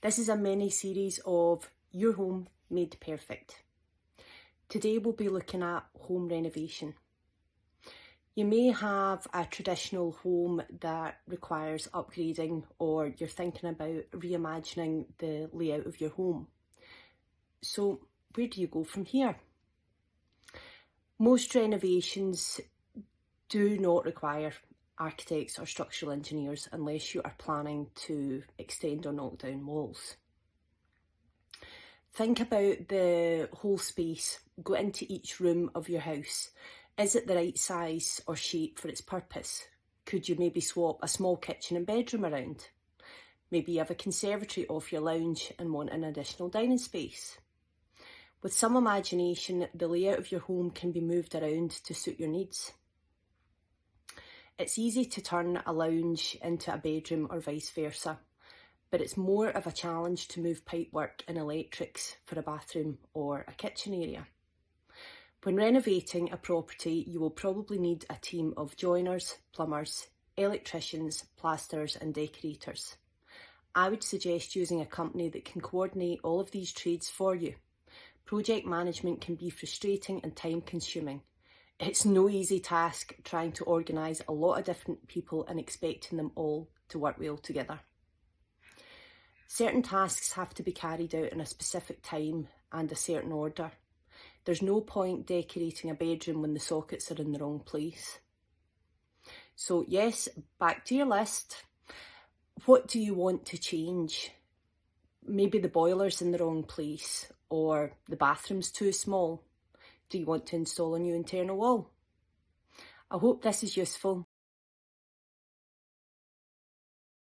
This is a mini series of Your Home Made Perfect. Today we'll be looking at home renovation. You may have a traditional home that requires upgrading, or you're thinking about reimagining the layout of your home. So where do you go from here? Most renovations do not require architects or structural engineers unless you are planning to extend or knock down walls. Think about the whole space. Go into each room of your house. Is it the right size or shape for its purpose? Could you maybe swap a small kitchen and bedroom around? Maybe you have a conservatory off your lounge and want an additional dining space. With some imagination, the layout of your home can be moved around to suit your needs. It's easy to turn a lounge into a bedroom or vice versa, but it's more of a challenge to move pipework and electrics for a bathroom or a kitchen area. When renovating a property, you will probably need a team of joiners, plumbers, electricians, plasterers and decorators. I would suggest using a company that can coordinate all of these trades for you. Project management can be frustrating and time-consuming. It's no easy task trying to organise a lot of different people and expecting them all to work well together. Certain tasks have to be carried out in a specific time and a certain order. There's no point decorating a bedroom when the sockets are in the wrong place. So yes, back to your list. What do you want to change? Maybe the boiler's in the wrong place, or the bathroom's too small. Do you want to install a new internal wall? I hope this is useful.